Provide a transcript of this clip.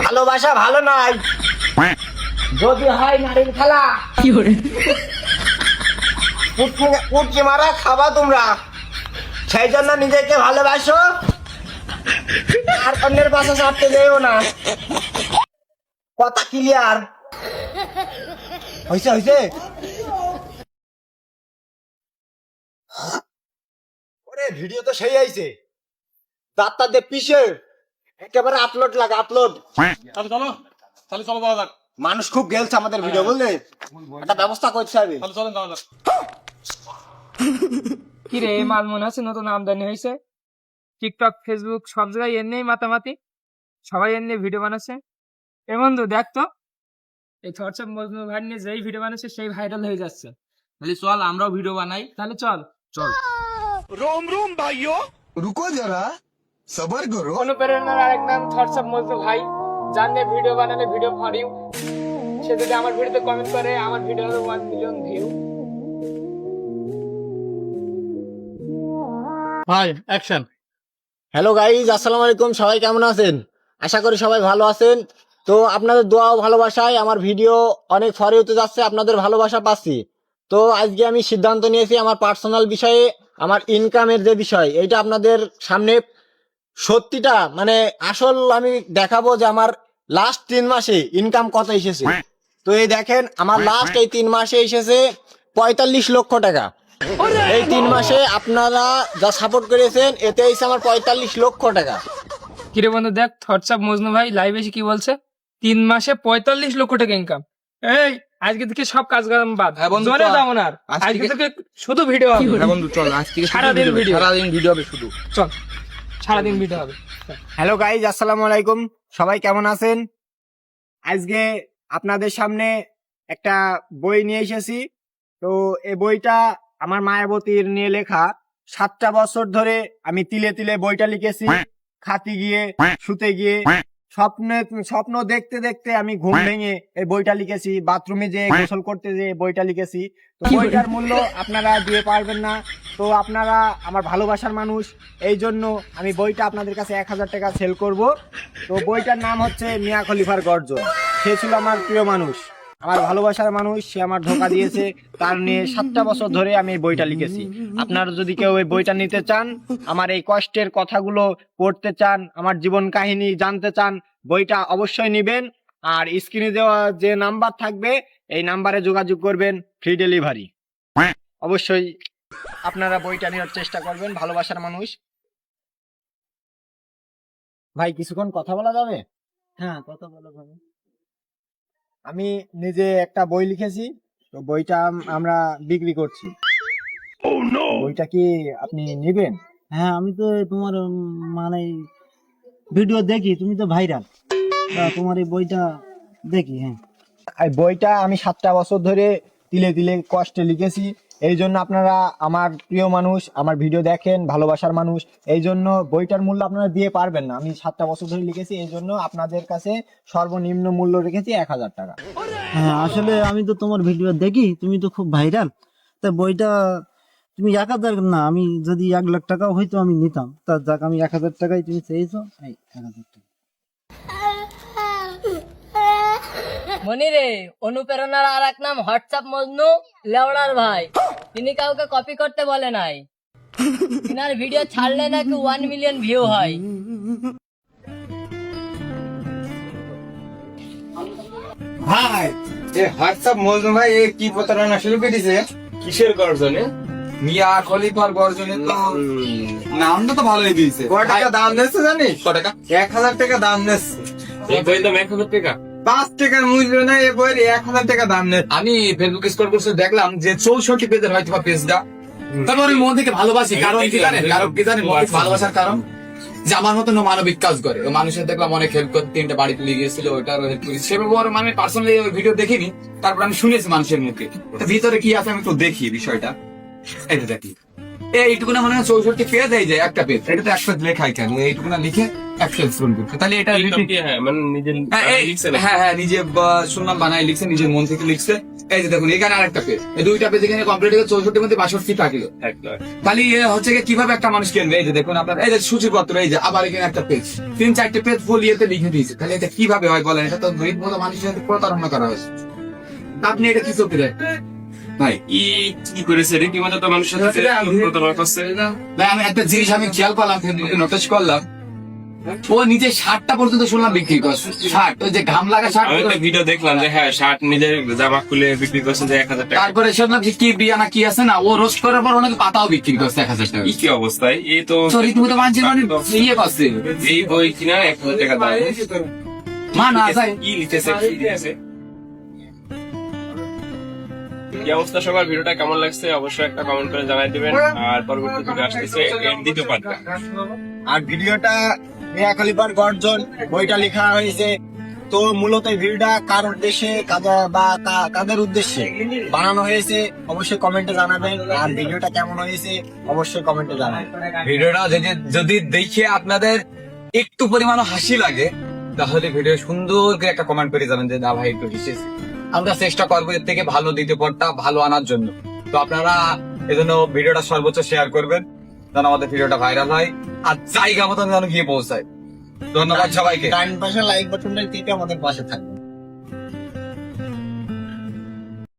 ভালোবাসা ভালো নয়, যদি হয় নারীর খেলা। পুটকি মারা খাবা তোমরা, সেই জন্য নিজেকে ভালোবাসো আর অন্যের পাশে ছাড়তে দেও না। কথা ক্লিয়ার হয়েছে? হয়েছে ওরে, ভিডিও তো সেই আইছে, দাঁতটা দিয়ে পিছে একেবারে আপলোড লাগা, আপলোড। চলো তাহলে চলো যাওয়া যাক। মানুষ খুব গেলছে আমাদের ভিডিও, বুঝলে? একটা ব্যবস্থা করতে হবে। তাহলে চলেন যাওয়া যাক। কি রে, এই মাল মনে হচ্ছে নতুন আমদানি হয়েছে। টিকটক, ফেসবুক সব জায়গায় এর নিয়েই মাতামাতি, সবাই এর নিয়ে ভিডিও বানাচ্ছে। এ বন্ধু দেখ তো, এই থটসঅ্যাপ মজনু ভাই নিয়ে যেই ভিডিও বানাচ্ছে সেই ভাইরাল হয়ে যাচ্ছে। তাহলে চল আমরাও ভিডিও বানাই। তাহলে চল। रोम रोम भाइयों रुको जरा सबर करो। অনুপ্রেরণার আরেক নাম থটসঅ্যাপ মজনু ভাই, যার নিয়ে ভিডিও বানালে ভিডিও ফর ইউ। সে যদি আমার ভিডিওতে কমেন্ট করে, আমার ভিডিও হবে 1 মিলিয়ন ভিউ। ভাই অ্যাকশন। হ্যালো গাইজ, আসসালামু আলাইকুম। সবাই কেমন আছেন? আশা করি সবাই ভালো আছেন। তো আপনাদের দোয়া ও ভালোবাসায় আমার ভিডিও অনেক ফরে হতে যাচ্ছে, আপনাদের ভালোবাসা পাচ্ছি। তো আজকে আমি সিদ্ধান্ত নিয়েছি আমার পার্সোনাল বিষয়ে, আমার ইনকামের যে বিষয়, এইটা আপনাদের সামনে সত্যিটা মানে আসল আমি দেখাবো যে আমার লাস্ট 3 মাসে ইনকাম কত এসেছে। তো এই দেখেন, আমার লাস্ট এই 3 মাসে এসেছে 45 লক্ষ টাকা। এই 3 মাসে আপনারা যা সাপোর্ট করেছেন, এতে এসে আমার 45 লক্ষ টাকা। কিরে বন্ধু দেখ, থটসঅ্যাপ মজনু ভাই লাইভ এসে কি বলছে, 3 মাসে 45 লক্ষ টাকা ইনকাম। এই আজকে থেকে সব কাজ কাম বাদ, হ্যাঁ বন্ধু, জোরে চল। দাও না, আজকে থেকে শুধু ভিডিও হবে। হ্যাঁ বন্ধু চল, আজ থেকে সারাদিন ভিডিও। সারাদিন ভিডিও হবে শুধু। চল, সারাদিন ভিডিও হবে। হ্যালো গাইজ, আসসালামু আলাইকুম। সবাই কেমন আছেন? আজকে আপনাদের সামনে একটা বই নিয়ে এসেছি। তো এই বইটা আমার মায়াবতীর নিয়ে লেখা। 7টা বছর ধরে আমি তিলে তিলে বইটা লিখেছি, খাতি গিয়ে, শুতে গিয়ে, স্বপ্ন দেখতে দেখতে আমি ঘুম ভেঙে এই বইটা লিখেছি, বাথরুমে যেয়ে গোসল করতে যেয়ে বইটা লিখেছি। তো বইটার মূল্য আপনারা দিয়ে পারবেন না। তো আপনারা আমার ভালোবাসার মানুষ, এই জন্য আমি বইটা আপনাদের কাছে 1000 টাকা সেল করব। তো বইটার নাম হচ্ছে মিয়া খলিফার গর্জন। সে ছিল আমার প্রিয় মানুষ, আমার ভালোবাসার মানুষ, সে আমার ধোকা দিয়েছে। তার নিয়ে 7টা বছর ধরে আমি এই বইটা লিখেছি। আপনারা যদি কেউ এই বইটা নিতে চান, আমার এই কষ্টের কথাগুলো পড়তে চান, আমার জীবন কাহিনী জানতে চান, বইটা অবশ্যই নেবেন। আর স্ক্রিনে দেওয়া যে নাম্বার থাকবে, এই নাম্বারে যোগাযোগ করবেন, ফ্রি ডেলিভারি। অবশ্যই আপনারা বইটা নেওয়ার চেষ্টা করবেন, ভালোবাসার মানুষ। ভাই কিছুক্ষণ কথা বলা যাবে? হ্যাঁ, কথা বলো ভাই। আমি নিজে একটা বই লিখেছি, তো বইটা আমরা বিক্রি করছি। বইটা কি আপনি নেবেন? হ্যাঁ, আমি তো তোমার মানে ভিডিও দেখি, তুমি তো ভাইরাল, তোমার এই বইটা দেখি। হ্যাঁ, এই বইটা আমি 7টা বছর ধরে তিলে তিলে কষ্টে লিখেছি। এই জন্য আপনারা আমার প্রিয় মানুষ, আমার ভিডিও দেখেন, ভালোবাসার মানুষ, এই জন্য বইটার মূল্য আপনারা দিয়ে পারবেন না। আমি 7টা বছর ধরে লিখেছি, এই জন্য আপনাদের কাছে সর্বনিম্ন মূল্য রেখেছি 1000 টাকা। হ্যাঁ, আসলে আমি তো তোমার ভিডিও দেখি, তুমি তো খুব ভাইরাল। তা বইটা তুমি 1000 না, আমি যদি 1,00,000 টাকাও হয়তো আমি নিতাম। তা যাক, আমি 1000 টাকাই তুমি চেয়েছো, এই 1000 টাকা। মনিরে, অনুপ্রেরণার আর এক নাম হোয়াটসঅ্যাপ মজনু লেওড়ার ভাই। তিনি কাউকে কপি করতে বলে নাই, তিনার ভিডিও ছাড়লে নাকি 1 মিলিয়ন ভিউ হয়। ভাই এ হোয়াটসঅ্যাপ মজনু ভাই এ কি প্রতারণা শুরু করে দিয়েছে? কিসের গর্জনে? মিয়া খলিফার গর্জনে তো নামটা তো ভালোই দিয়েছে। কত টাকা দাম নিচ্ছে জানিস? কত টাকা? 1000 টাকা দাম নিচ্ছে। এই বইয়ের দাম 1000 টাকা। 5 টাকার মূল্য নাই এ বইয়ের, 1000 টাকা দাম নেই। আমি ফেসবুক স্ক্রল করতে দেখলাম যে 64 পেজের হয়তো বা পেজটা। তারপর আমি মন থেকে ভালোবাসি, কারণ কি জানেন? কারণ কি জানেন ভালোবাসার কারণ? যে আমার মতন মানবিক কাজ করে, ওই মানুষের দেখলাম অনেক হেল্প করতে, 3টা বাড়ি তুলে গিয়েছিল, ওইটারও হেল্প করেছি। সেভাবে ওর মানে পার্সোনালি ওই ভিডিও দেখিনি, তারপর আমি শুনেছি মানুষের মুখে। তো ভিতরে কি আছে আমি একটু দেখি বিষয়টা। এটা দেখি এইটুকু না, মানে 64 পেজ, এই যে একটা পেজ, এটা তো একটা লেখাই কেন, এইটুকু না লিখে অ্যাক্সেস করতে, তাহলে এটা হ্যাঁ মানে নিজের হ্যাঁ নিজে শুনলাম বানাই লিখছে, নিজের মন থেকে লিখছে। এই যে দেখুন এখানে আরেকটা পেজ, এই দুইটা পেজ এখানে কমপ্লিট হয়ে 64 মধ্যে 62 থাকিল। তাহলে হচ্ছে কিভাবে একটা মানুষ কিনবে? এই যে দেখুন আপনার এই যে সূচিপত্র, এই যে আবার এখানে একটা পেজ, 3-4টে পেজ ফুল ইয়েতে লিখে দিয়েছে। তাহলে এটা কিভাবে হয় বলেন? এটা তো গরিব মতো মানুষের সাথে প্রতারণা করা হয়েছে। আপনি এটা কি চোখে দেখেন ভাই? কি করেছে রীতিমতো তো মানুষের সাথে প্রতারণা করছে। ভাই আমি একটা জিনিস আমি খেয়াল করলাম, নোটিস করলাম, ও নিজে শার্টটা পর্যন্ত শুনলাম বিক্রি করছে। শার্ট, ওই যে ঘাম লাগা শার্ট। আমি একটা ভিডিও দেখলাম যে হ্যাঁ শার্ট নিজের জামা খুলে বিক্রি করছে যে 1000 টাকা। তারপরে শুনলাম যে কি বিয়ানা কি আছে না, ও রোস্ট করার পর অনেকে পাতাও বিক্রি করছে 1000 টাকা। কি অবস্থায় এই তো রীতিমতো মানুষের মানে ইয়ে করছে। এই বই কিনা 1000 টাকা দাম। মা না যায় কি লিখেছে কি লিখেছে? কি অবস্থা সবার? ভিডিওটা কেমন লাগছে অবশ্যই একটা কমেন্ট করে জানাই দিবেন। আর পরবর্তী ভিডিও আসতেছে দ্বিতীয় পার্টটা। আর ভিডিওটা মিয়া খলিফার গর্জন বইটা লেখা হয়েছে। তো মূলত এই ভিডিওটা কার উদ্দেশ্যে কাদের উদ্দেশ্যে বানানো হয়েছে অবশ্যই কমেন্টে জানাবেন। আর ভিডিওটা কেমন হয়েছে অবশ্যই কমেন্টে জানাবেন। ভিডিওটা যদি দেখে আপনাদের একটু পরিমাণ হাসি লাগে, তাহলে ভিডিও সুন্দর করে একটা কমেন্ট করে যাবেন যে না ভাই একটু হেসেছি। আমরা চেষ্টা করবো এর থেকে ভালো দ্বিতীয় পর্বটা ভালো আনার জন্য। তো আপনারা এজন্য ভিডিওটা সর্বোচ্চ শেয়ার করবেন, যেন আমাদের ভিডিওটা ভাইরাল হয় আর জায়গা মতন যেন গিয়ে পৌঁছায়। ধন্যবাদ সবাইকে। ডান পাশে লাইক বাটনটা টিপে আমাদের পাশে থাকবেন।